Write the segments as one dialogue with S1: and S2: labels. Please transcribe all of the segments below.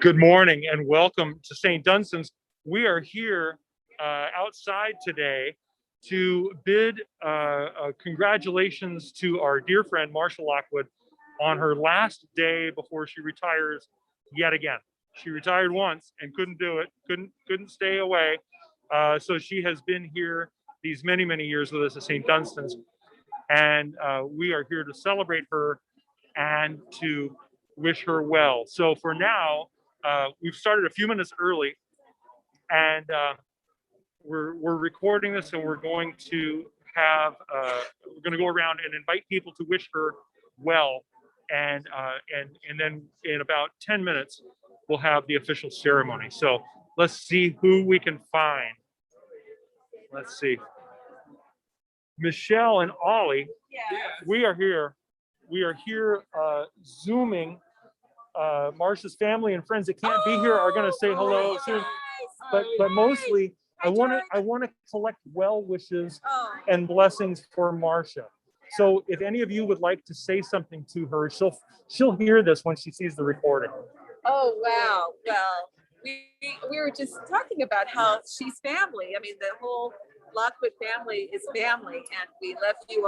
S1: Good morning and welcome to St. Dunstan's. We are here outside today to bid congratulations to our dear friend Marcia Lockwood on her last day before she retires yet again. She retired once and couldn't do it, couldn't stay away. So she has been here these many years with us at St. Dunstan's, and we are here to celebrate her and to wish her well. So for now, we've started a few minutes early, and we're recording this, and we're going to go around and invite people to wish her well, and then in about 10 minutes we'll have the official ceremony. So let's see who we can find. Let's see. Michelle and Ollie, we are here. We are here Zooming. Marcia's family and friends that can't be here are going to say hello soon. But mostly, I want to collect well wishes and blessings for Marcia. So if any of you would like to say something to her, she'll hear this when she sees the recording.
S2: Oh wow! Well, we were just talking about how she's family. I mean, the whole Lockwood family is family, and we love you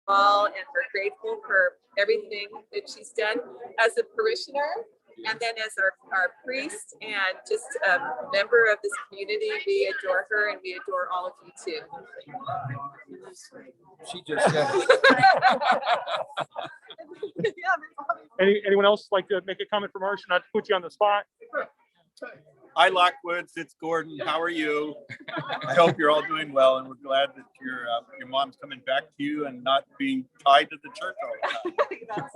S2: all, and we're grateful for everything that she's done as a parishioner, and then as our priest, and just a member of this community. We adore her, and we adore all of you too.
S3: She just said it.
S1: Anyone else like to make a comment for Marcia? Not to put you on the spot.
S3: Hi, Lockwoods. It's Gordon. How are you? I hope you're all doing well, and we're glad that your mom's coming back to you and not being tied to the church all the time.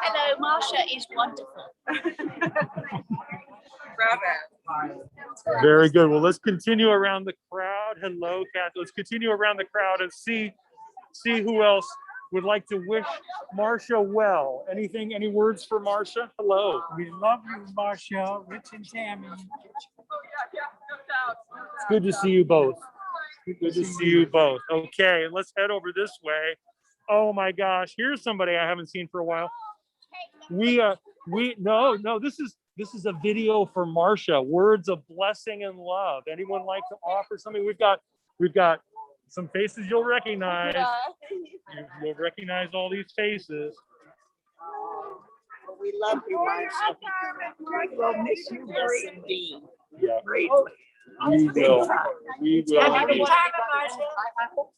S4: Hello, Marcia is wonderful.
S2: Bravo.
S1: Very good. Well, let's continue around the crowd. Hello, Kath. Let's continue around the crowd and see who else would like to wish Marcia well. Any words for Marcia? Hello.
S5: We love you, Marcia, Rich and Tammy.
S1: It's good to see you both. Good to see you both. Okay, let's head over this way. Oh my gosh, here's somebody I haven't seen for a while. This is a video for Marcia. Words of blessing and love. Anyone like to offer something? We've got some faces you'll recognize. You'll recognize all these faces.
S5: We love you, Marcia. We'll miss you, yes, indeed.
S1: Yeah.
S5: Greatly.
S1: We will.
S5: Happy retirement, Marcia.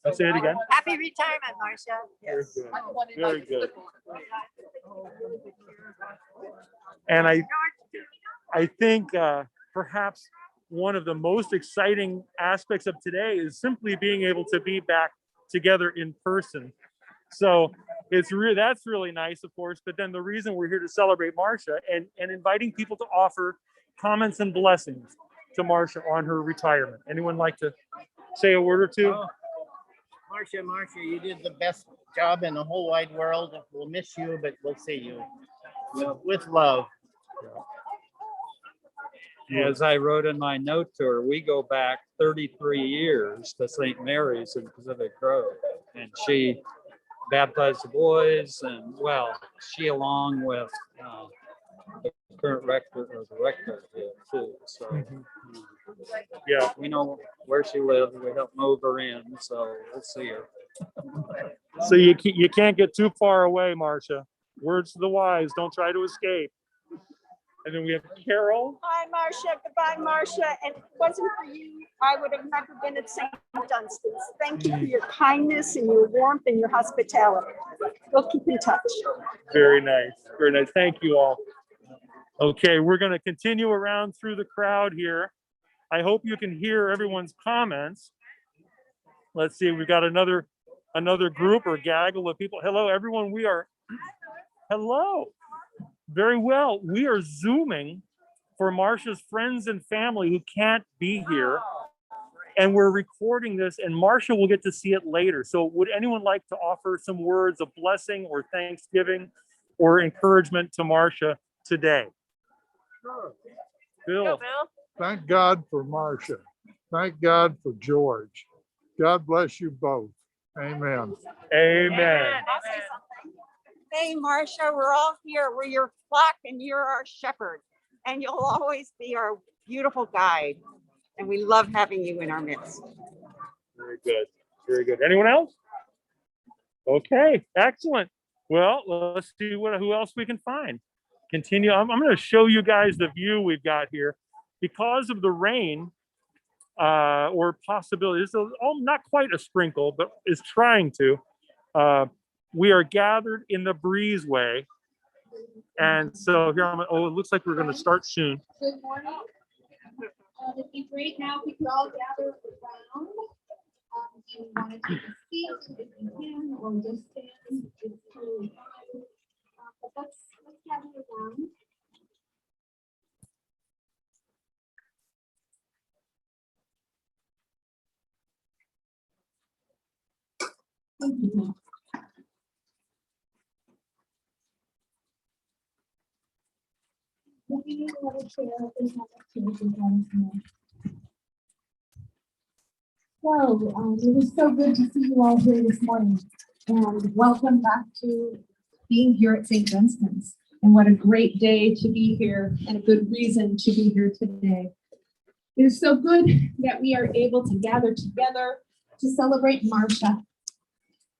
S1: Let's say it again.
S5: Happy retirement, Marcia.
S1: Very good. Very good. And I think perhaps one of the most exciting aspects of today is simply being able to be back together in person. So that's really nice, of course. But then the reason we're here to celebrate Marcia and inviting people to offer comments and blessings to Marcia on her retirement. Anyone like to say a word or two?
S6: Oh, Marcia, you did the best job in the whole wide world. We'll miss you, but we'll see you. With love.
S7: As I wrote in my note to her, we go back 33 years to St. Mary's in Pacific Grove, and she baptized the boys, and well, she along with the current rector or the rector did too. So
S1: Yeah,
S7: we know where she lives. We helped move her in, so we'll see her.
S1: so you can't get too far away, Marcia. Words to the wise, don't try to escape. And then we have Carol.
S8: Hi, Marcia. Goodbye, Marcia. And if it wasn't for you, I would have never been at St. Dunstan's. Thank you for your kindness and your warmth and your hospitality. We'll keep in touch.
S1: Very nice. Very nice. Thank you all. Okay, we're going to continue around through the crowd here. I hope you can hear everyone's comments. Let's see. We've got another group or gaggle of people. Hello, everyone. Hello. Very well. We are Zooming for Marcia's friends and family who can't be here. And we're recording this, and Marcia will get to see it later. So would anyone like to offer some words of blessing or thanksgiving or encouragement to Marcia today?
S9: Sure.
S1: Bill.
S9: Thank God for Marcia. Thank God for George. God bless you both. Amen.
S1: Amen.
S8: Hey, Marcia, we're all here. We're your flock and you're our shepherd. And you'll always be our beautiful guide. And we love having you in our midst.
S1: Very good. Very good. Anyone else? Okay, excellent. Well, let's see who else we can find. Continue. I'm going to show you guys the view we've got here. Because of the rain, or possibility, it's not quite a sprinkle, but is trying to. We are gathered in the breezeway. And so here oh, it looks like we're going to start soon.
S4: Good morning. It'd be great now if we could all gather around. If you want to take a seat, if you can, or just stand, it's totally fine. But let's gather around. Thank you. If you need another chair, please have a chair to join us now. So, it is so good to see you all here this morning, and welcome back to being here at St. Dunstan's. And what a great day to be here, and a good reason to be here today. It is so good that we are able to gather together to celebrate Marcia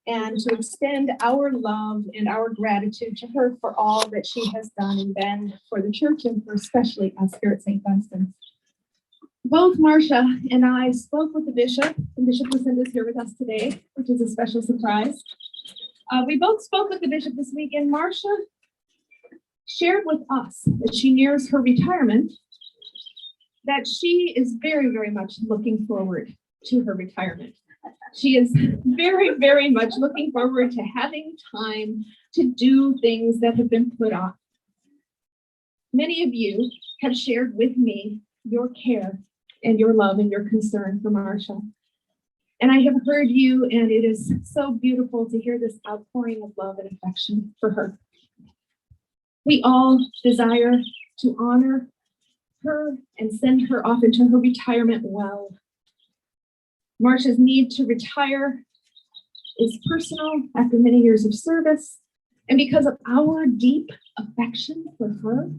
S4: and to extend our love and our gratitude to her for all that she has done and been for the church, and for especially us here at St. Dunstan's. Both Marcia and I spoke with the bishop, and Bishop Lucinda is here with us today, which is a special surprise. We both spoke with the bishop this week, and Marcia shared with us that she nears her retirement, that she is very, very much looking forward to her retirement. She is very, very much looking forward to having time to do things that have been put off. Many of you have shared with me your care and your love and your concern for Marcia. And I have heard you, and it is so beautiful to hear this outpouring of love and affection for her. We all desire to honor her and send her off into her retirement well. Marcia's need to retire is personal after many years of service, and because of our deep affection for her,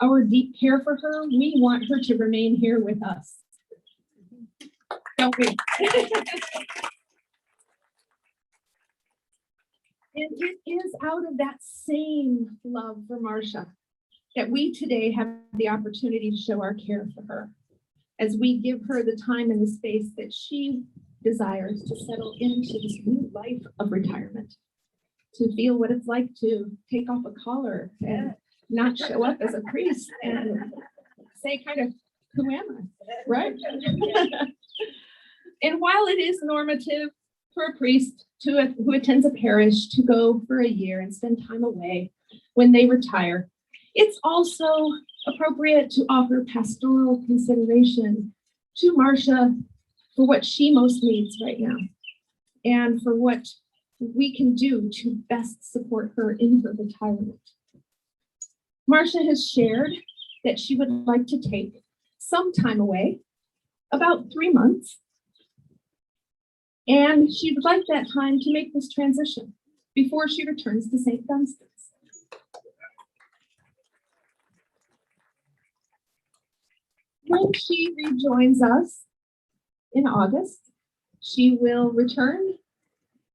S4: our deep care for her, we want her to remain here with us. Don't we? And it is out of that same love for Marcia that we today have the opportunity to show our care for her, as we give her the time and the space that she desires to settle into this new life of retirement, to feel what it's like to take off a collar and not show up as a priest and say kind of, who am I, right? And while it is normative for a priest who attends a parish to go for a year and spend time away when they retire, it's also appropriate to offer pastoral consideration to Marcia for what she most needs right now, and for what we can do to best support her in her retirement. Marcia has shared that she would like to take some time away, about 3 months, and she would like that time to make this transition before she returns to St. Dunstan's. When she rejoins us in August, she will return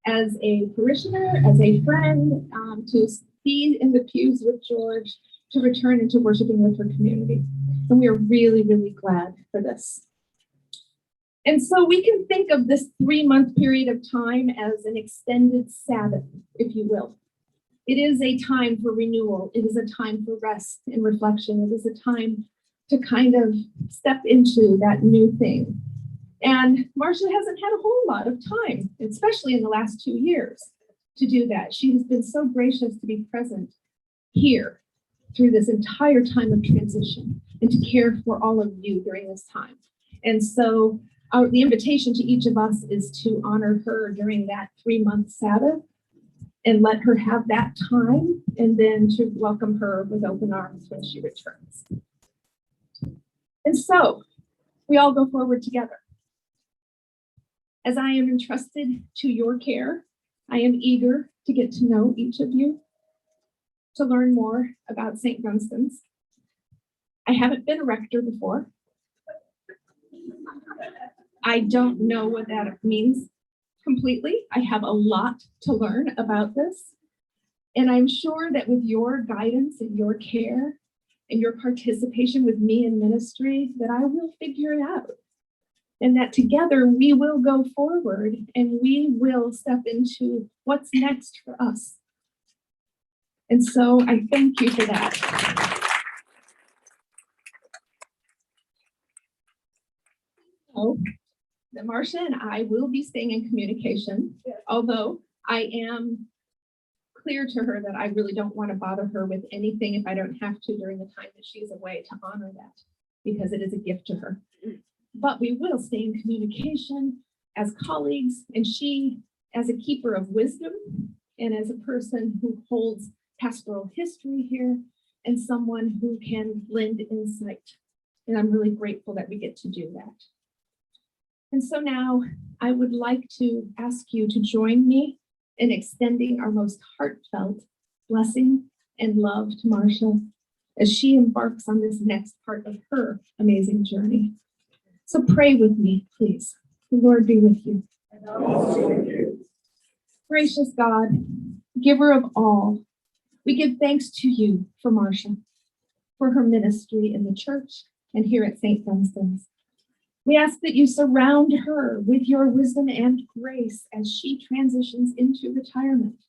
S4: as a parishioner, as a friend, to be in the pews with George, to return into worshiping with her community. And we are really, really glad for this. And so we can think of this 3-month period of time as an extended Sabbath, if you will. It is a time for renewal. It is a time for rest and reflection. It is a time to kind of step into that new thing. And Marcia hasn't had a whole lot of time, especially in the last 2 years, to do that. She has been so gracious to be present here through this entire time of transition and to care for all of you during this time. And so the invitation to each of us is to honor her during that 3-month Sabbath and let her have that time, and then to welcome her with open arms when she returns. And so we all go forward together. As I am entrusted to your care I am eager to get to know each of you, to learn more about St. Dunstan's. I haven't been a rector before. I don't know what that means completely. I have a lot to learn about this. And I'm sure that with your guidance and your care and your participation with me in ministry, that I will figure it out. And that together we will go forward and we will step into what's next for us. And so I thank you for that. So that Marcia and I will be staying in communication, although I am clear to her that I really don't want to bother her with anything if I don't have to during the time that she's away, to honor that, because it is a gift to her. But we will stay in communication as colleagues, and she as a keeper of wisdom and as a person who holds pastoral history here and someone who can lend insight. And I'm really grateful that we get to do that. And so now I would like to ask you to join me in extending our most heartfelt blessing and love to Marcia as she embarks on this next part of her amazing journey. So pray with me, please. The Lord be with you. Gracious God, giver of all, we give thanks to you for Marcia, for her ministry in the church and here at St. Dunstan's. We ask that you surround her with your wisdom and grace as she transitions into retirement.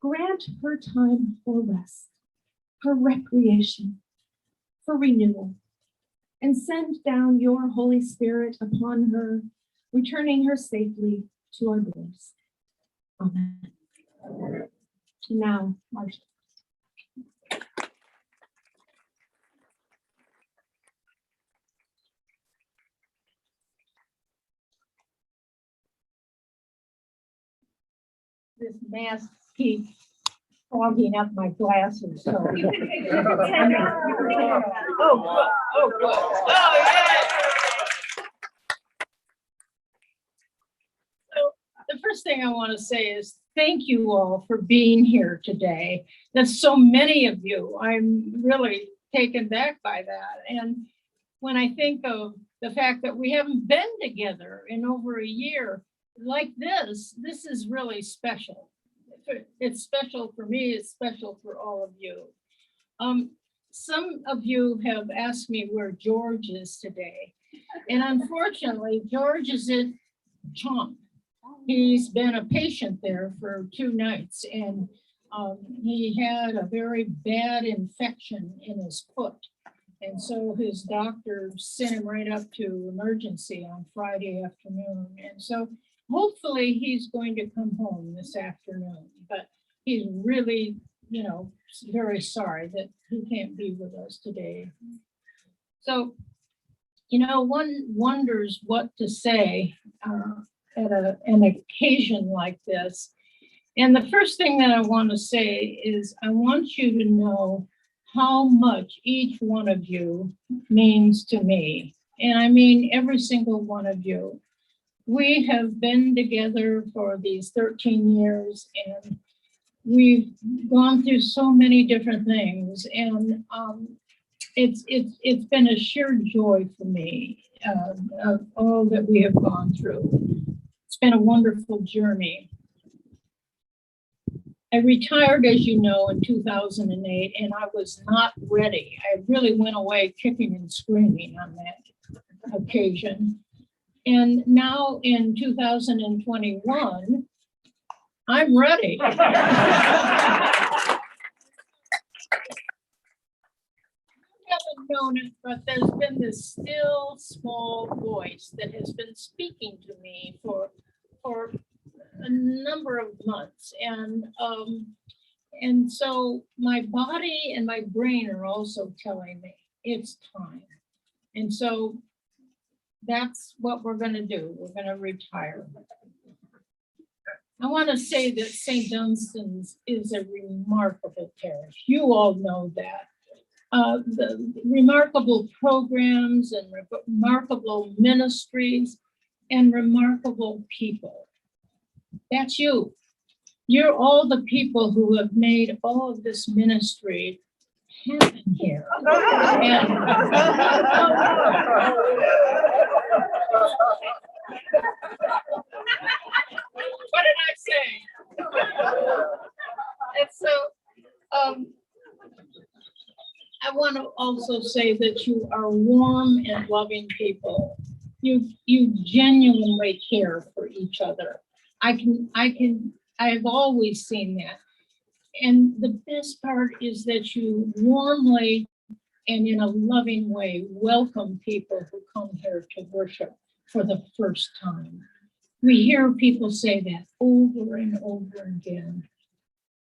S4: Grant her time for rest, for recreation, for renewal, and send down your Holy Spirit upon her, returning her safely to our doors. Amen. Now, Marcia.
S8: This mask keeps fogging up my glasses, so.
S5: Oh, good. Oh, good. Oh, yeah.
S8: So the first thing I want to say is thank you all for being here today. There's so many of you. I'm really taken back by that. And when I think of the fact that we haven't been together in over a year like this is really special. It's special for me, it's special for all of you. Some of you have asked me where George is today. And unfortunately, George is at Chomp. He's been a patient there for 2 nights, and he had a very bad infection in his foot. And so his doctor sent him right up to emergency on Friday afternoon. And so hopefully he's going to come home this afternoon, but he's really, very sorry that he can't be with us today. So, one wonders what to say at an occasion like this. And the first thing that I want to say is I want you to know how much each one of you means to me. And I mean every single one of you. We have been together for these 13 years and we've gone through so many different things. And it's been a sheer joy for me of all that we have gone through. It's been a wonderful journey. I retired, as you know, in 2008, and I was not ready. I really went away kicking and screaming on that occasion. And now in 2021, I'm ready. You haven't known it, but there's been this still small voice that has been speaking to me for a number of months. And so my body and my brain are also telling me it's time. And so that's what we're going to do. We're going to retire. I want to say that St. Dunstan's is a remarkable parish. You all know that. The remarkable programs and remarkable ministries and remarkable people. That's you. You're all the people who have made all of this ministry happen here. And what did I say? And so I want to also say that you are warm and loving people. You genuinely care for each other. I've always seen that. And the best part is that you warmly and in a loving way welcome people who come here to worship for the first time. We hear people say that over and over again.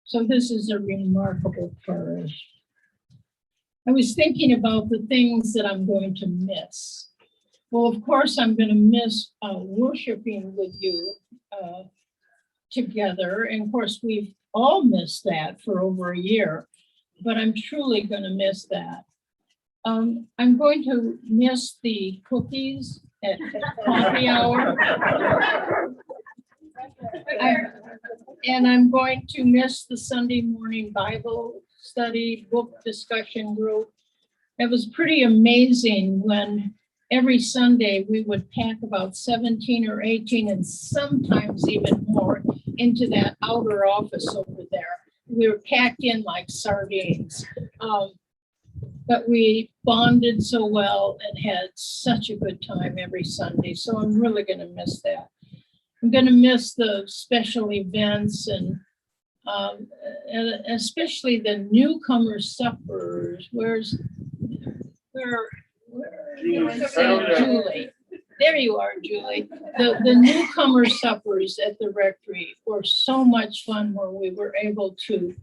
S8: So this is a remarkable parish. I was thinking about the things that I'm going to miss. Well, of course, I'm going to miss worshiping with you together. And of course, we've all missed that for over a year, but I'm truly going to miss that. I'm going to miss the cookies at coffee hour. And I'm going to miss the Sunday morning Bible study book discussion group. It was pretty amazing when every Sunday we would pack about 17 or 18 and sometimes even more into that outer office over there. We were packed in like sardines. But we bonded so well and had such a good time every Sunday. So I'm really going to miss that. I'm going to miss the special events and especially the newcomer suppers. Where's Julie? There you are, Julie. The newcomer suppers at the rectory were so much fun where we were able to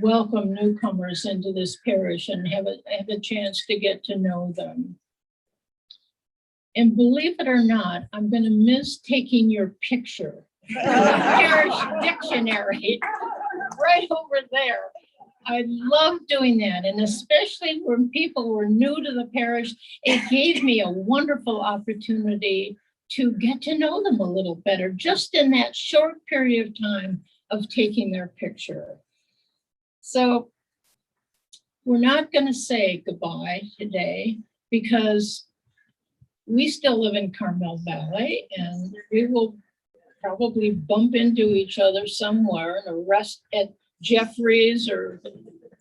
S8: welcome newcomers into this parish and have a chance to get to know them. And believe it or not, I'm going to miss taking your picture. Parish dictionary right over there. I love doing that. And especially when people were new to the parish, it gave me a wonderful opportunity to get to know them a little better, just in that short period of time of taking their picture. So we're not going to say goodbye today because we still live in Carmel Valley and we will probably bump into each other somewhere in a rest at Jeffrey's or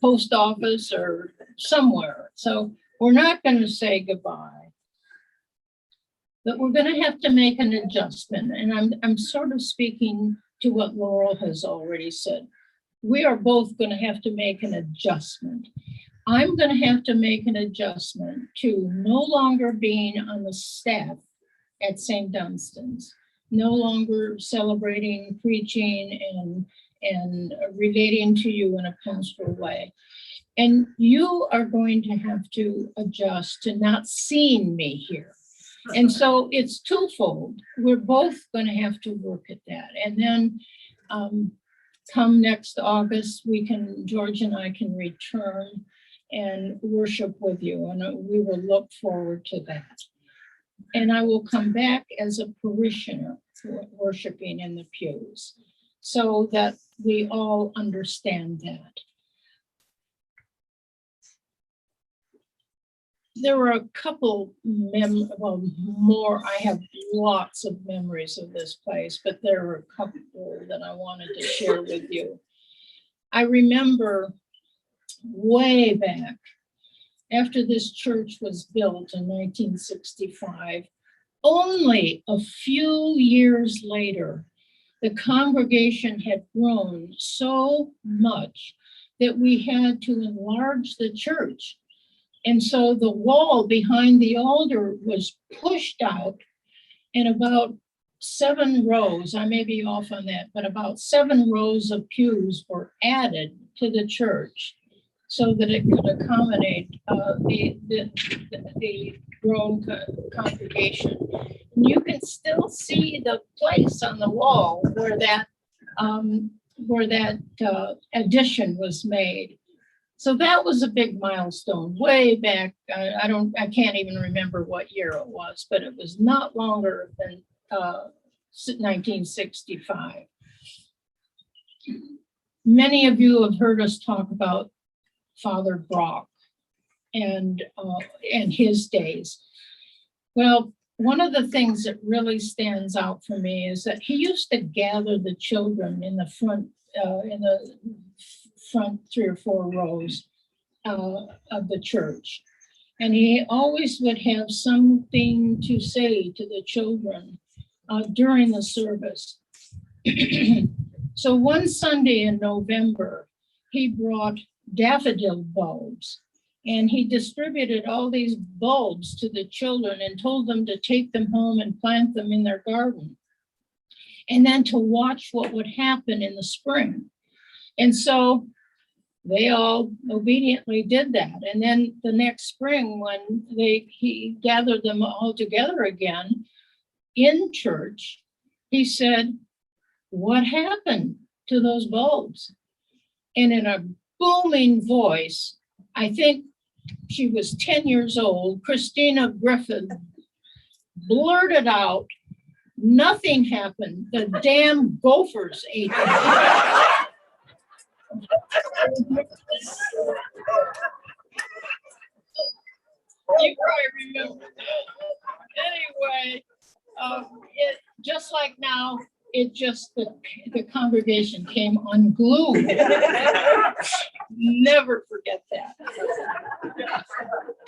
S8: post office or somewhere. So we're not going to say goodbye, but we're going to have to make an adjustment. And I'm sort of speaking to what Laurel has already said. We are both going to have to make an adjustment. I'm going to have to make an adjustment to no longer being on the staff at St. Dunstan's, no longer celebrating, preaching, and relating to you in a pastoral way. And you are going to have to adjust to not seeing me here. And so it's twofold. We're both going to have to work at that. And then come next August, George and I can return and worship with you. And we will look forward to that. And I will come back as a parishioner worshiping in the pews so that we all understand that. There were a couple more. I have lots of memories of this place, but there were a couple that I wanted to share with you. I remember way back after this church was built in 1965, only a few years later, the congregation had grown so much that we had to enlarge the church. And so the wall behind the altar was pushed out, and about 7 rows, I may be off on that, but about 7 rows of pews were added to the church so that it could accommodate the grown congregation. And you can still see the place on the wall where that addition was made. So that was a big milestone way back. I can't even remember what year it was, but it was not longer than 1965. many of you have heard us talk about Father Brock and his days. Well, one of the things that really stands out for me is that he used to gather the children in the front 3 or 4 rows of the church. And he always would have something to say to the children during the service. So one Sunday in November, he brought daffodil bulbs, and he distributed all these bulbs to the children and told them to take them home and plant them in their garden, and then to watch what would happen in the spring. And so they all obediently did that. And then the next spring, when he gathered them all together again in church, he said, "What happened to those bulbs?" And in a booming voice, I think she was 10 years old, Christina Griffin blurted out, "Nothing happened. The damn gophers ate them." You probably remember that. Anyway, just like now, the congregation came unglued. Never forget that.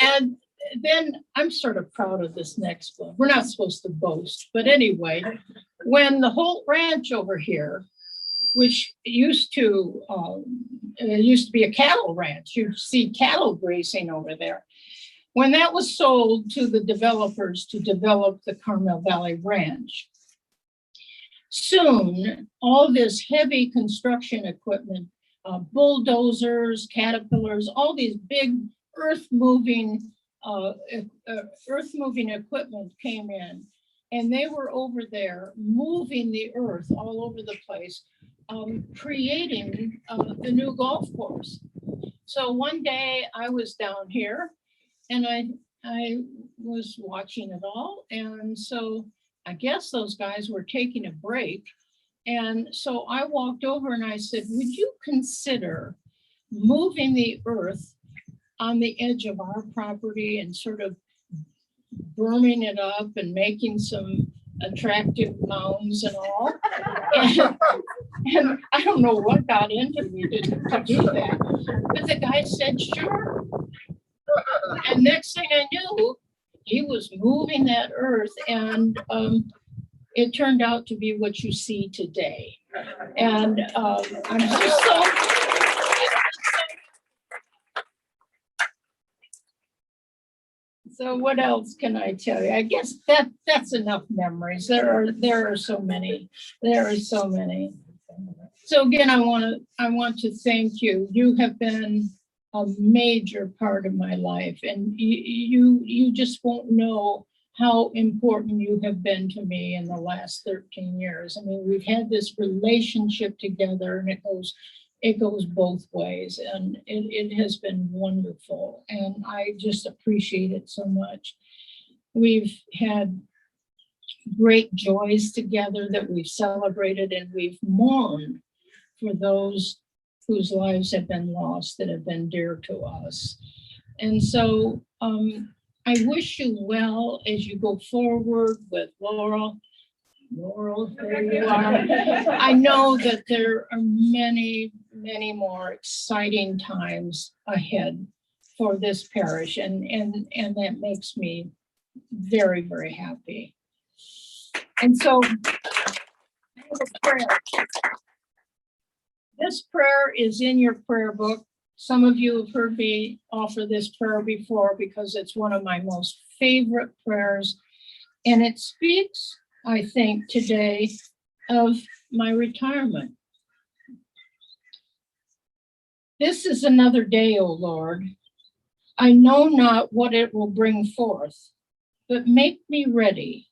S8: And then I'm sort of proud of this next one. We're not supposed to boast, but anyway, when the whole ranch over here, which used to be a cattle ranch, you'd see cattle grazing over there. When that was sold to the developers to develop the Carmel Valley Ranch, soon all this heavy construction equipment, bulldozers, caterpillars, all these big earth-moving equipment came in, and they were over there moving the earth all over the place, creating the new golf course. So one day I was down here, and I was watching it all, and so I guess those guys were taking a break. And so I walked over and I said, "Would you consider moving the earth on the edge of our property and sort of burning it up and making some attractive mounds and all?" And I don't know what got into me to do that. But the guy said, "Sure." And next thing I knew, he was moving that earth, and it turned out to be what you see today. And I'm just so. So what else can I tell you? I guess that's enough memories. There are so many. There are so many. So again, I want to thank you. You have been a major part of my life, and you just won't know how important you have been to me in the last 13 years. I mean, we've had this relationship together, and it goes both ways, and it has been wonderful, and I just appreciate it so much. We've had great joys together that we've celebrated, and we've mourned for those whose lives have been lost that have been dear to us. And so I wish you well as you go forward with Laurel. Laurel, there you are. I know that there are many, many more exciting times ahead for this parish, and that makes me very, very happy. And so I have a prayer. This prayer is in your prayer book. Some of you have heard me offer this prayer before because it's one of my most favorite prayers. And it speaks, I think, today of my retirement. This is another day, O Lord. I know not what it will bring forth, but make me ready.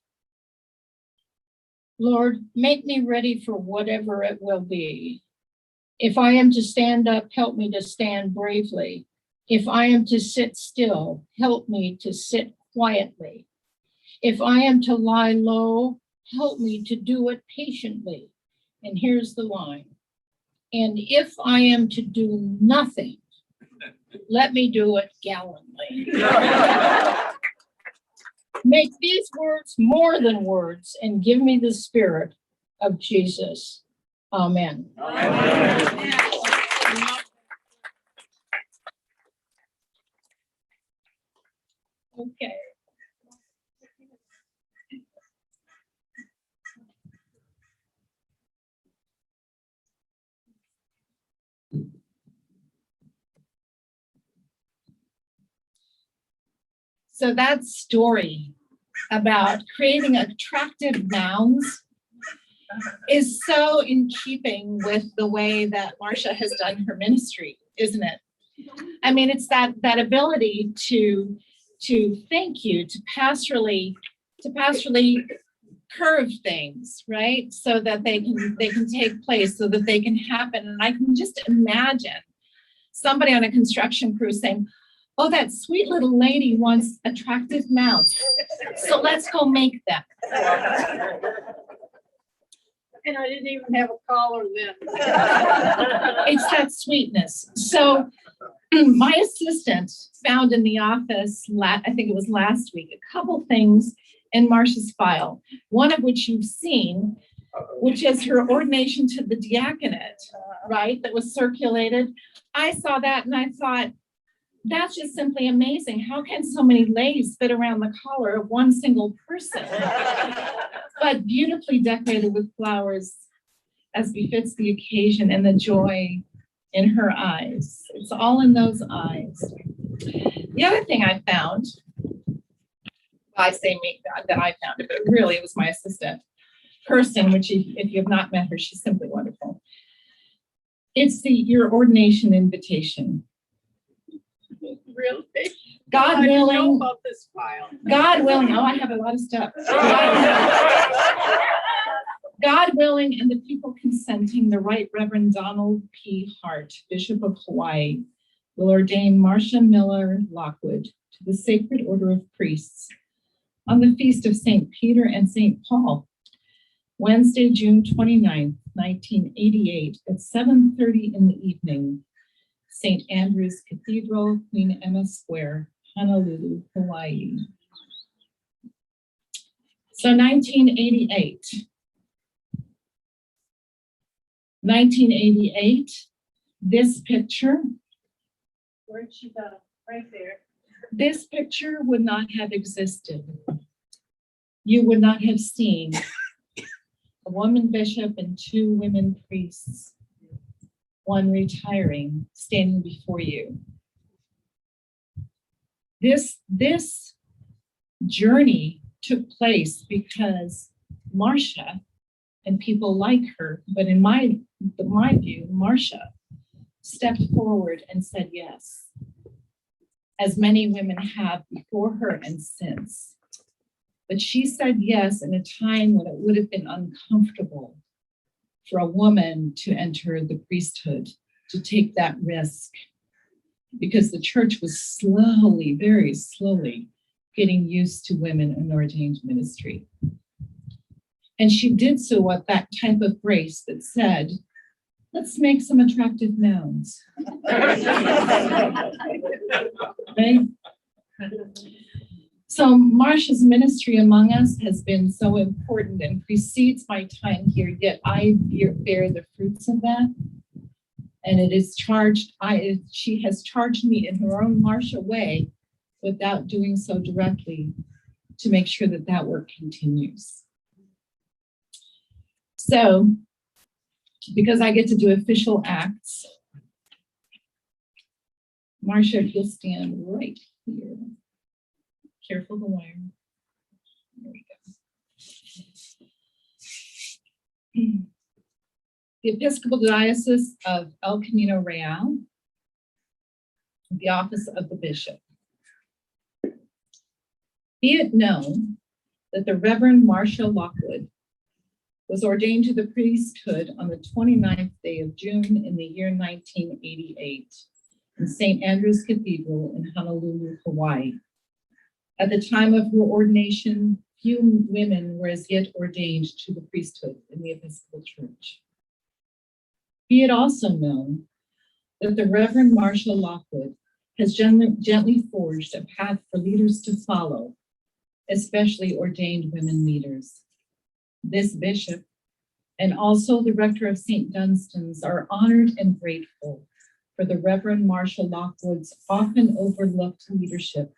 S8: Lord, make me ready for whatever it will be. If I am to stand up, help me to stand bravely. If I am to sit still, help me to sit quietly. If I am to lie low, help me to do it patiently. And here's the line. And if I am to do nothing, let me do it gallantly. Make these words more than words and give me the spirit of Jesus. Amen. Okay. So that story about creating attractive nouns is so in keeping with the way that Marcia has done her ministry, isn't it? I mean, it's that ability to thank you, to pastorally curve things, right? So that they can take place, so that they can happen. And I can just imagine somebody on a construction crew saying, oh, that sweet little lady wants attractive nouns, so let's go make them. And I didn't even have a collar then. It's that sweetness. So my assistant found in the office, I think it was last week, a couple things in Marcia's file, one of which you've seen, which is her ordination to the diaconate, right, that was circulated. I saw that and I thought, that's just simply amazing. How can so many lace fit around the collar of one single person? But beautifully decorated with flowers as befits the occasion and the joy in her eyes. It's all in those eyes. The other thing I found, I say me that I found it, but really it was my assistant, Kirsten, which if you have not met her, she's simply wonderful. It's your ordination invitation.
S5: Really?
S8: God
S5: I didn't know
S8: willing.
S5: about this file.
S8: God willing. Oh, I have a lot of stuff. God willing, and the people consenting, the Right Reverend Donald P. Hart, Bishop of Hawaii, will ordain Marcia Miller Lockwood to the Sacred Order of Priests on the feast of St. Peter and St. Paul, Wednesday, June 29th, 1988 at 7:30 in the evening, St. Andrew's Cathedral, Queen Emma Square, Honolulu, Hawaii. So 1988. 1988, this picture.
S5: Where'd she go? Right there.
S8: This picture would not have existed. You would not have seen a woman bishop and two women priests, one retiring, standing before you. This journey took place because Marcia and people like her, but in my view, Marcia stepped forward and said yes, as many women have before her and since. But she said yes in a time when it would have been uncomfortable for a woman to enter the priesthood, to take that risk, because the church was slowly, very slowly, getting used to women in ordained ministry. And she did so with that type of grace that said, let's make some attractive nouns. Right? So Marcia's ministry among us has been so important and precedes my time here, yet I bear the fruits of that. And it is she has charged me in her own Marcia way, without doing so directly, to make sure that that work continues. So, because I get to do official acts, Marcia, if you'll stand right here. Careful the wire. There we go. The Episcopal Diocese of El Camino Real, the office of the bishop. Be it known that the Reverend Marcia Lockwood was ordained to the priesthood on the 29th day of June in the year 1988 in St. Andrew's Cathedral in Honolulu, Hawaii. At the time of her ordination, few women were as yet ordained to the priesthood in the Episcopal Church.
S10: Be it also known that the Reverend Marcia Lockwood has gently forged a path for leaders to follow, especially ordained women leaders. This bishop and also the rector of St. Dunstan's are honored and grateful for the Reverend Marcia Lockwood's often overlooked leadership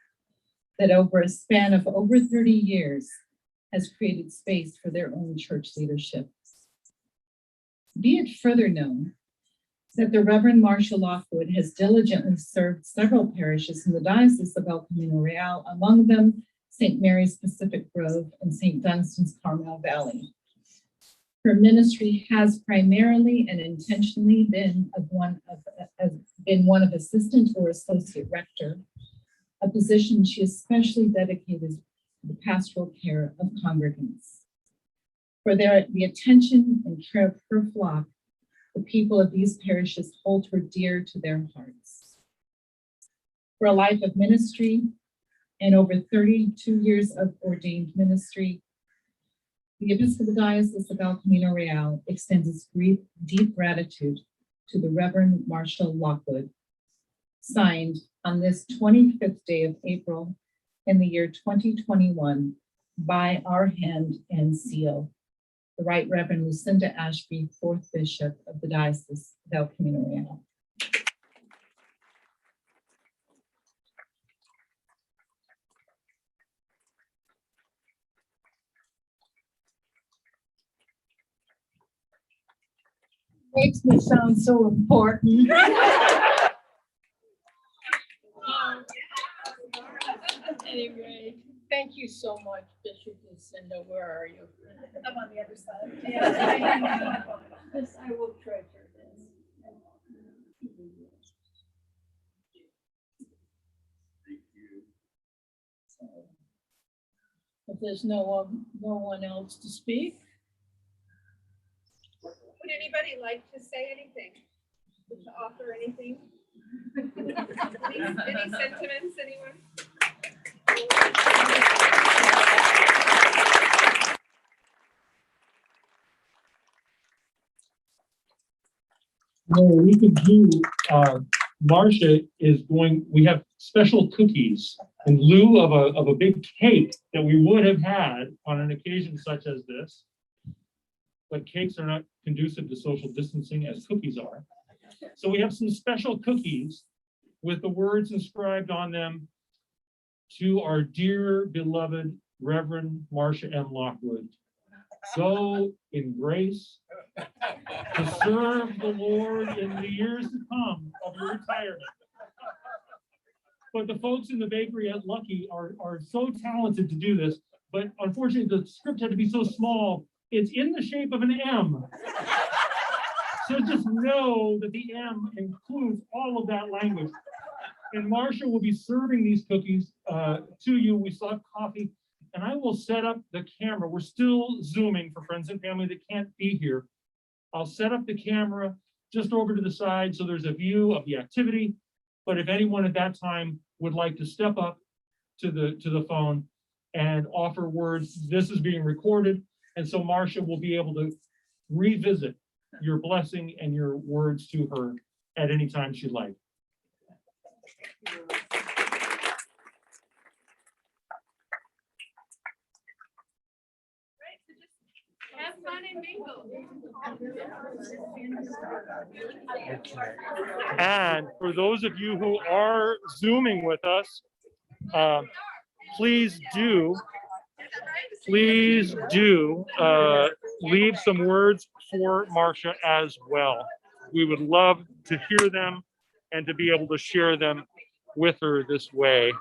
S10: that over a span of over 30 years has created space for their own church leadership. Be it further known that the Reverend Marcia Lockwood has diligently served several parishes in the Diocese of El Camino Real, among them St. Mary's Pacific Grove and St. Dunstan's Carmel Valley. Her ministry has primarily and intentionally been one of assistant or associate rector, a position she especially dedicated to the pastoral care of congregants. For the attention and care of her flock, the people of these parishes hold her dear to their hearts. For a life of ministry and over 32 years of ordained ministry, the Episcopal Diocese of El Camino Real extends its deep gratitude to the Reverend Marcia Lockwood, signed on this 25th day of April in the year 2021 by our hand and seal, the Right Reverend Lucinda Ashby, 4th Bishop of the Diocese of El Camino Real.
S8: Makes me sound so important. Anyway, thank you so much, Bishop Lucinda. Where are you?
S2: I'm on the other side.
S8: This, I will treasure this. So, if there's no one else to speak,
S2: Would anybody like to say anything? To offer anything? Any sentiments, anyone?
S1: Well, we could do, Marcia we have special cookies in lieu of a big cake that we would have had on an occasion such as this. But cakes are not conducive to social distancing as cookies are. So we have some special cookies with the words inscribed on them to our dear beloved Reverend Marcia M. Lockwood. Go in grace to serve the Lord in the years to come of your retirement. But the folks in the bakery at Lucky are so talented to do this, but unfortunately the script had to be so small, it's in the shape of an M. So just know that the M includes all of that language. And Marcia will be serving these cookies to you. We still have coffee. And I will set up the camera. We're still Zooming for friends and family that can't be here. I'll set up the camera just over to the side so there's a view of the activity. But if anyone at that time would like to step up to the phone and offer words, this is being recorded. And so Marcia will be able to revisit your blessing and your words to her at any time she'd like.
S2: Have fun and mingle.
S1: And for those of you who are Zooming with us, please do leave some words for Marcia as well. We would love to hear them and to be able to share them with her this way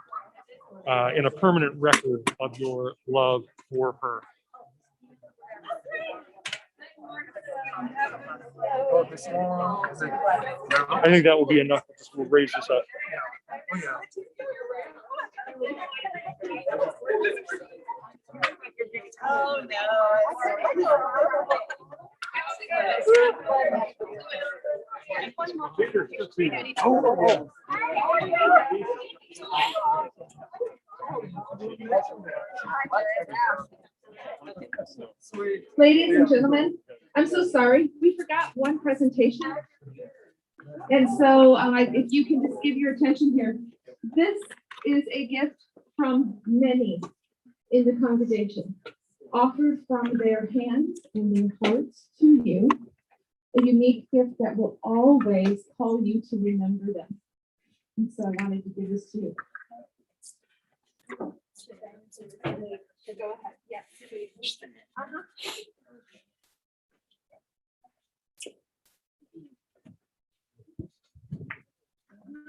S1: in a permanent record of your love for her. I think that will be enough. We'll raise this up.
S2: Oh, no.
S4: Ladies and gentlemen, I'm so sorry. We forgot got one presentation. And so if you can just give your attention here, this is a gift from many in the congregation, offered from their hands and their hearts to you, a unique gift that will always call you to remember them. And so I wanted to give this to you. Go ahead.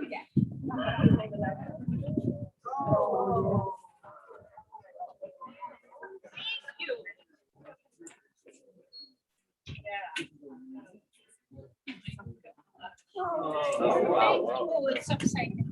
S4: Yes.
S8: Oh, it's so exciting.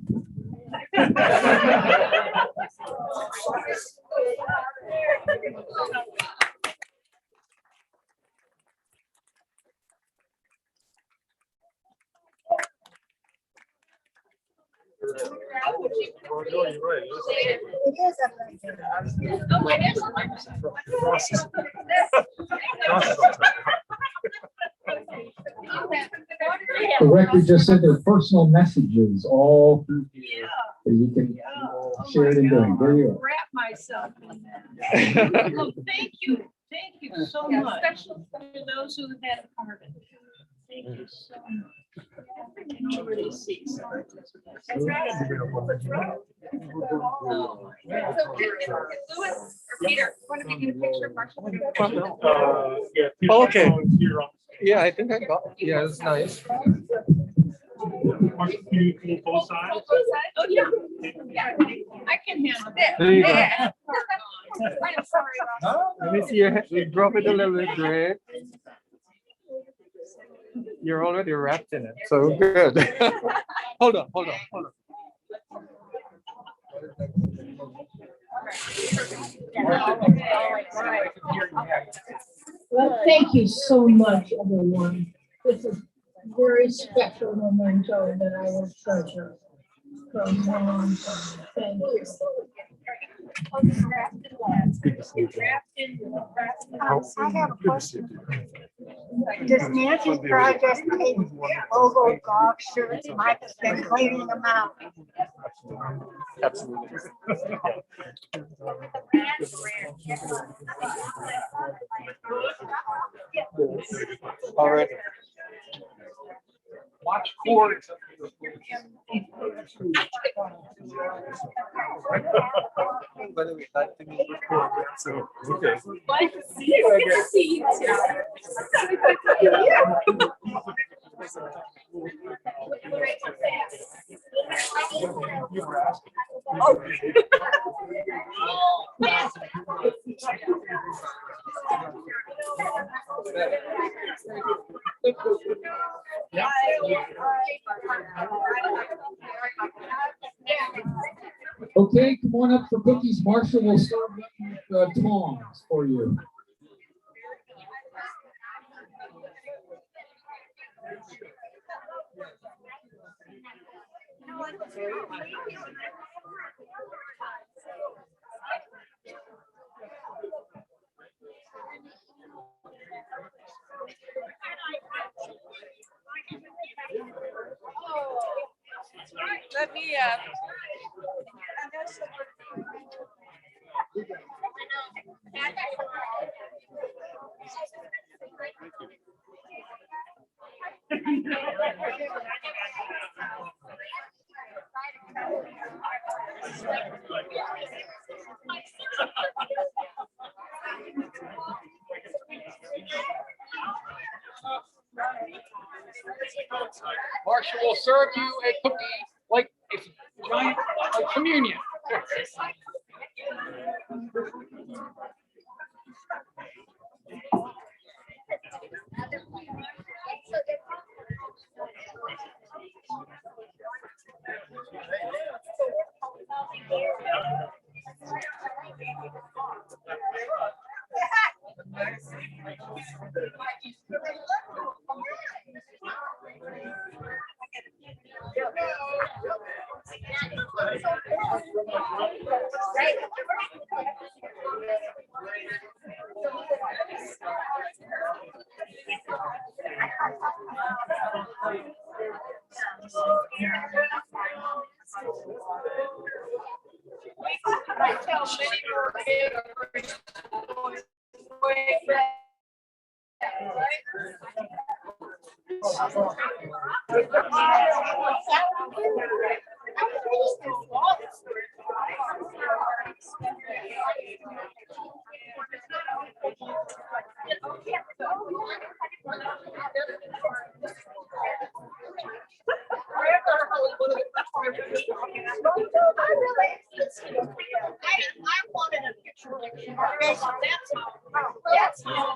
S11: The record just said their personal messages all through here. So you can share it in doing. There you
S8: Wrap myself in that. Well, thank you so much. Especially to those who have had a part in it. Thank you so much. Enjoy these seats.
S2: That's right. Louis or Peter, want to get a picture of Marcia?
S1: Yeah.
S12: Okay.
S1: Here on-
S12: Yeah, I think I got, yeah, it's nice.
S1: Marcia, can you pull both sides?
S8: Oh, yeah. Yeah, I can handle it.
S12: There you go.
S2: Yeah. I'm sorry, Ross.
S12: Let me see your head. You drop it a little bit, great. You're already wrapped in it, so good. Hold on.
S8: Well, thank you so much, everyone. This is a very special memento that I will treasure for a long time. Thank you.
S5: I have a question. Does Nancy's project make logo golf shirts? Mike's been cleaning them out.
S12: Absolutely. All right. Watch court. By the way, that thing is recorded, so, okay.
S2: Like to see you. Good to see you
S12: You were asking.
S11: Okay, come on up for cookies. Marcia will serve them with tongs for you.
S2: Let me,
S12: Marcia will serve you a cookie like it's giant like communion.
S5: I wanted a picture. That's how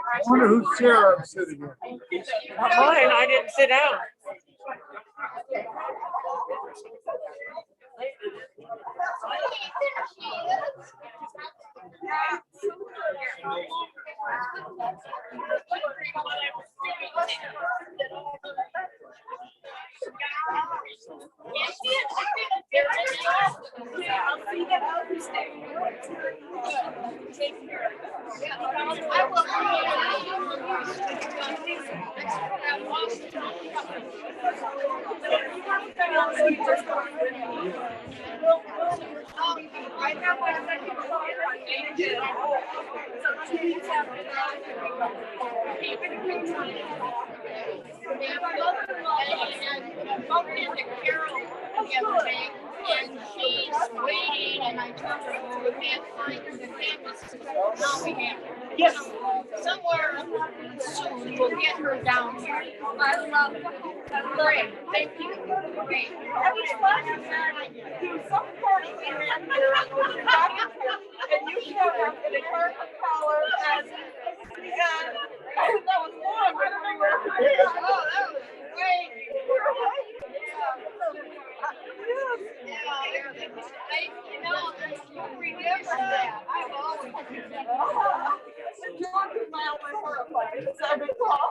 S9: I wonder whose chair I'm sitting in.
S2: Not mine, I didn't sit down. And she's waiting, and I told her, well, we can't find the campus. Now we have her. Yes. Somewhere soon we'll get her down here. I love it. Great, thank you. Great. That was fun. There was some party here, and you showed up in a carpet collar, and that was fun. Oh, that was great. You know, remember that. I've always George is my only horrified. It's every call.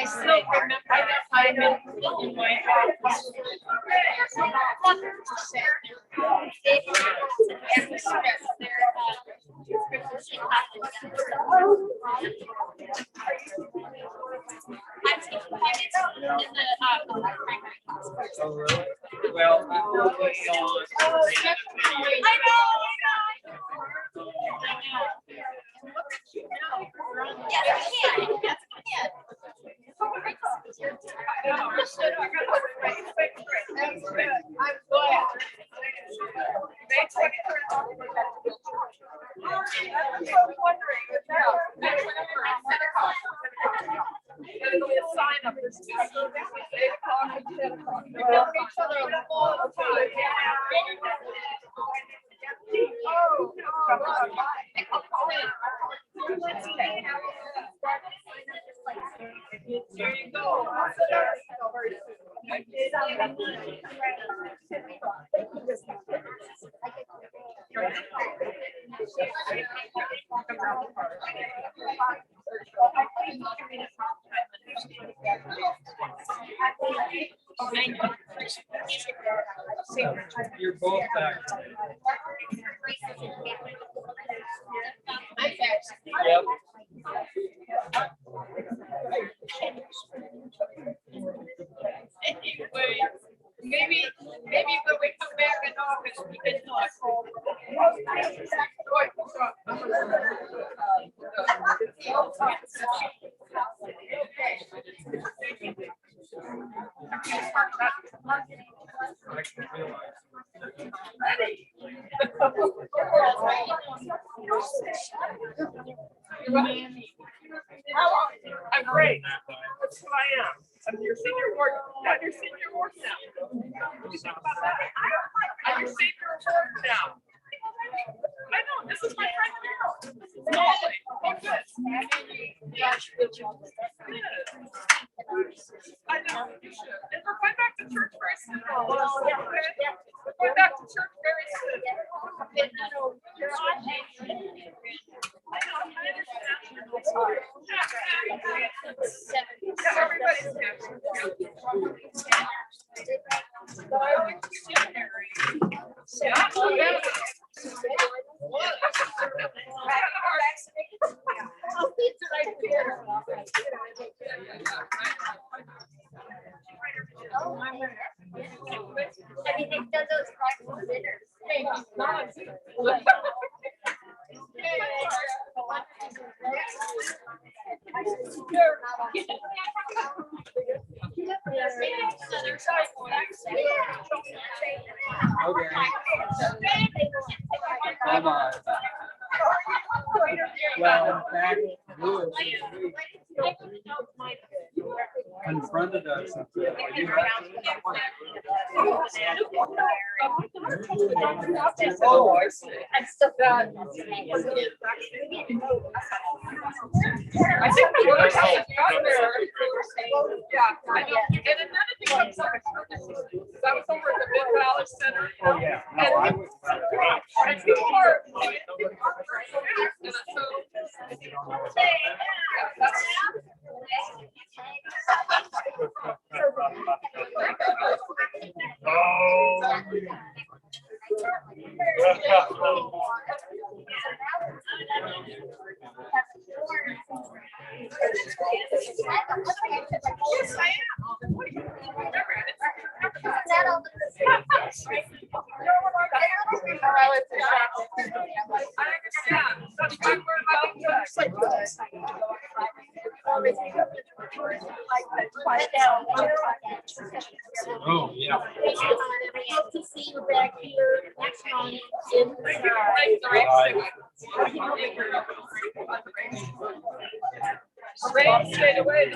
S8: I still remember that time in my office.
S7: Oh, really? Well, I know this song.
S2: There you go.
S7: You're both back. Yep.
S2: Anyway, maybe when we come back in August, we can talk. I'm great. That's who I am. I'm your senior ward. I'm your senior ward now. What do you think about that? I'm your senior ward now. I know, this is my friend Carol. Molly. Oh, good. I know, you should. And we're going back to church very soon. We're going back to church very soon. I know, I understand. Yeah, everybody's happy. But I went to seminary. Yeah, oh, yeah.
S5: I mean, they've done those practical dinners.
S7: Come on. Well, in fact, Lewis confronted us and said, "Are you
S2: Oh, I see.
S5: I'm still
S2: That. I think the other side got there. Yeah, I know. And another thing comes up. That was over at the Mid Valley Center.
S7: Oh, yeah. No, I was.
S2: And people are. Yes, I am. I understand. That's why we're about
S7: Oh, yeah.
S5: Hope to see you back here next month.
S2: Rain stayed away.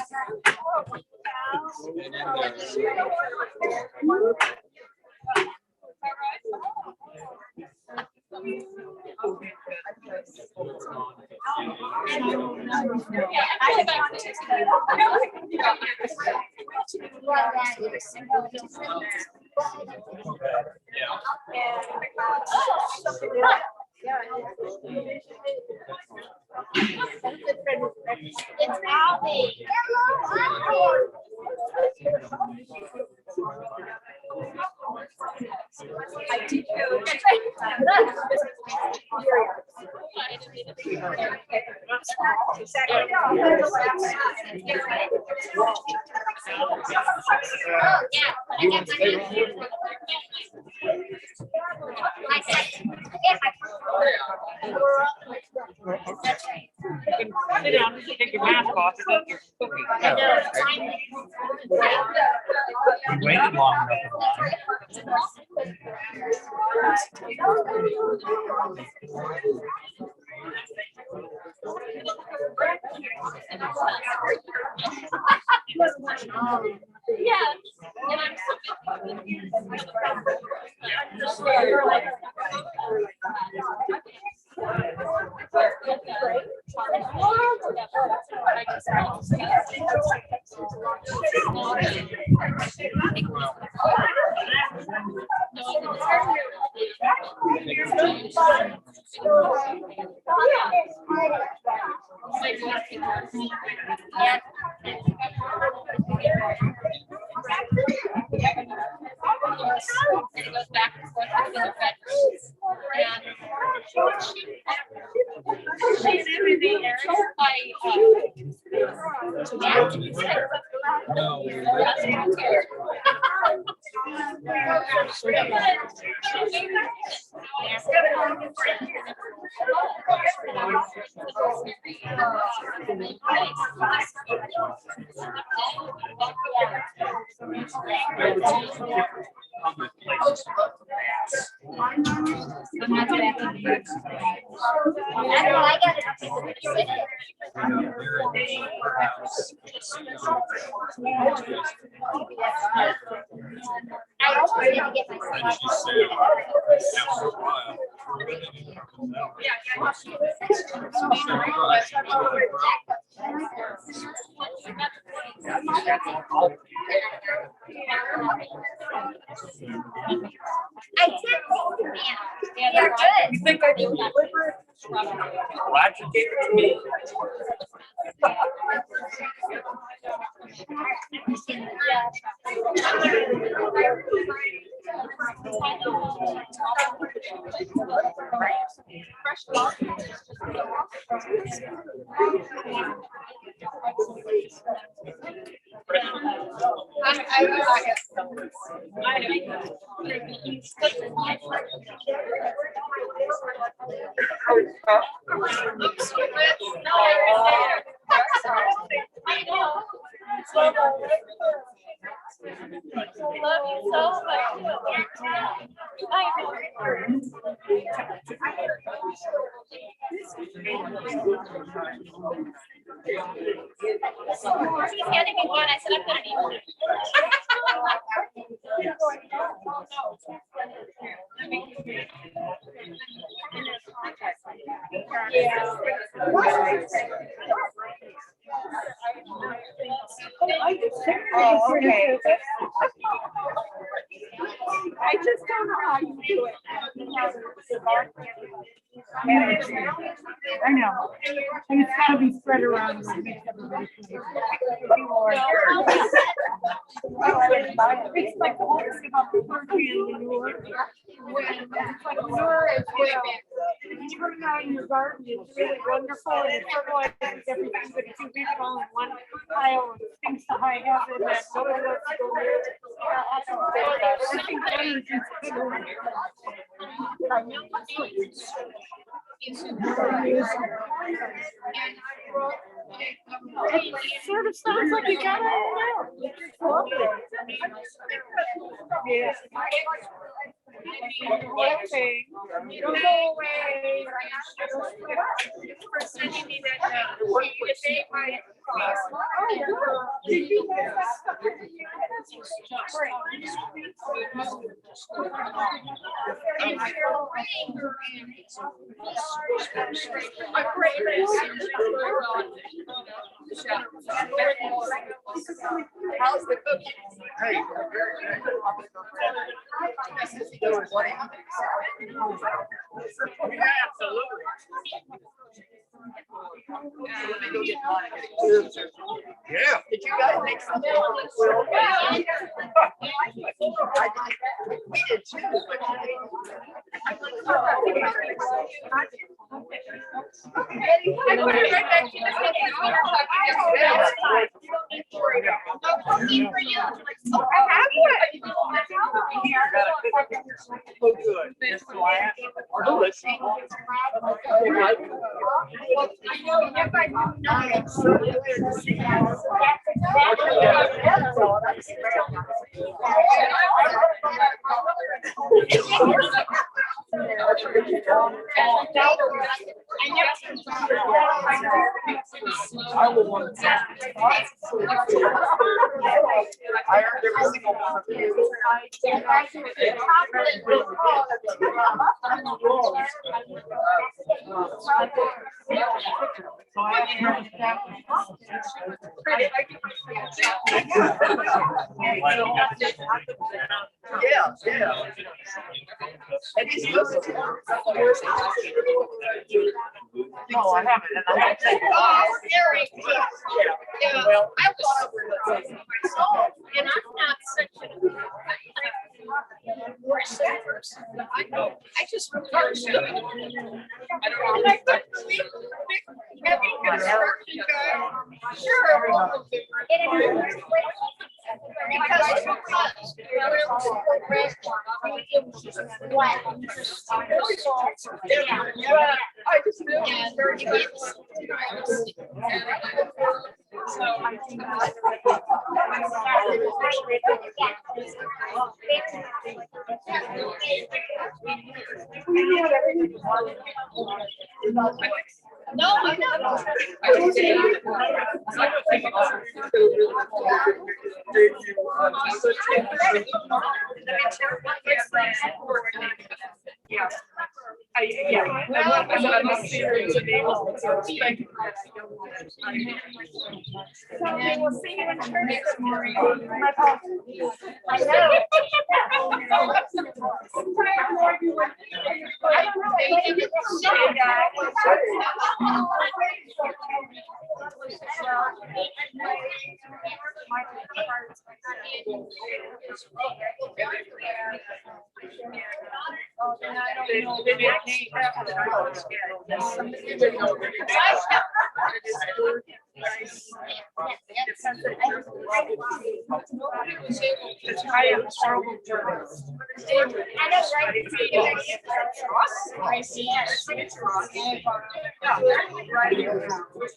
S5: It's Alvin. Hello,
S2: I do.
S12: You want to stay around here?
S13: Sit down, take your mask off, and then you're cooking.
S12: You waited long enough.
S14: It goes back and forth between the bedrooms. And she's everything there.
S5: I did think to me. They're good.
S12: You think I do? Glad you gave it to me.
S14: Love you so much. She's handing me one. I said I'm gonna need one.
S5: Oh, okay. I just don't know how you do it.
S8: I know. And it's gotta be spread around. to make everybody feel It's like the whole thing about the country and manure. It's like manure is, when you put it out in your garden, it's really wonderful and it fertilizes everything, but if you leave it all in one pile, it stinks to high heaven and nobody wants to go near it. I think that is just good. It sort of sounds like you got it out. Yeah. Don't go away.
S14: For sending me that you say my
S5: Did you know
S14: how's the cookie?
S12: Hey. Absolutely.
S14: Yeah.
S12: Did you guys make something?
S14: I put it right back to the thing. No cookie for you. Oh, I have one.
S12: Oh, good. That's why I know this.
S14: Well, I know if I don't know it, so
S12: I will want to. I earned every single one of you. Yeah, yeah. And he's listening. No, I haven't. And I have to take
S14: Gary, yeah, well, I was myself, and I'm not such a worse person. I just refuse to. I don't know. I couldn't believe having construction guy. Sure. Because
S12: I just feel
S14: no, I'm not.
S12: Yeah. I'm not serious.
S14: We'll see you in church this morning. I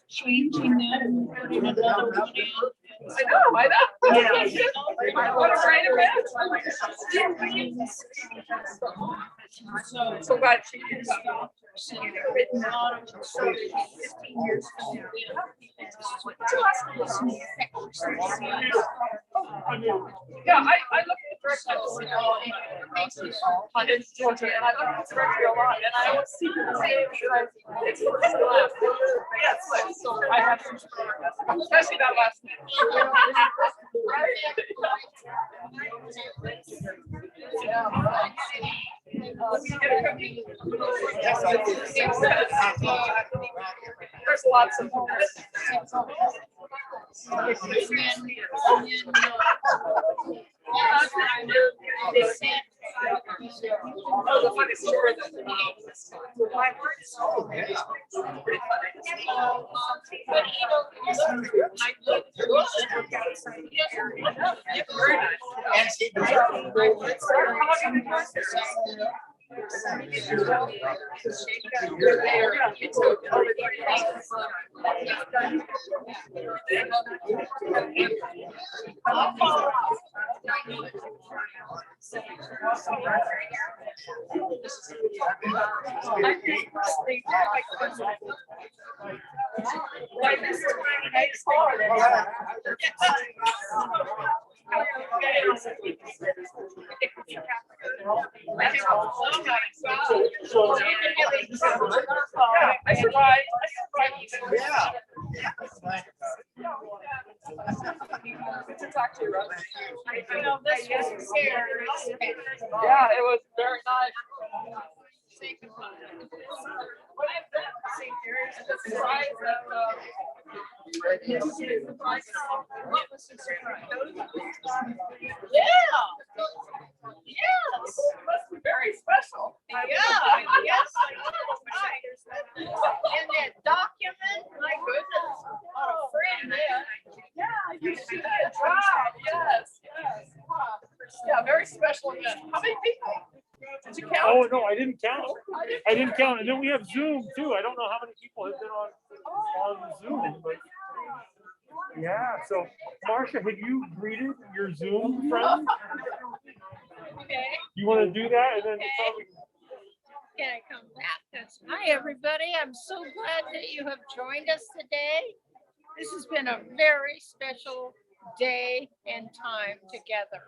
S8: Changing them, putting another one in.
S12: I know, I know. Yeah. I want to write a bit. So glad she is.
S8: Written on it for 15 years.
S12: Yeah, I look at the directory on it's Georgia, and I look at the directory a lot, and I always see the same. It's yes, so I have some, especially that last name. Yes, I do. There's lots of. Oh, the funny story that my heart is so pretty funny. But you know, I look very nice. And she I survived. Yeah. Yeah, it was very nice. Yes. Very special.
S14: Yeah, yes. And that dog
S12: You should. Wow, yes, yes. Huh. Yeah, very special event. How many people? Did you count?
S1: Oh, no, I didn't count.
S12: I
S1: I didn't count. And then we have Zoom too. I don't know how many people have been on Zoom, but yeah. So Marcia, have you greeted your Zoom friends?
S8: Okay.
S1: You want to do that? And then probably
S8: Can I come back? Hi, everybody. I'm so glad that you have joined us today. This has been a very special day and time together.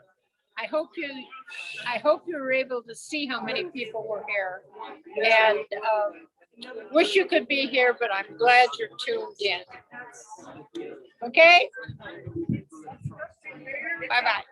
S8: I hope you were able to see how many people were here, and wish you could be here, but I'm glad you're tuned in. Okay? Bye-bye.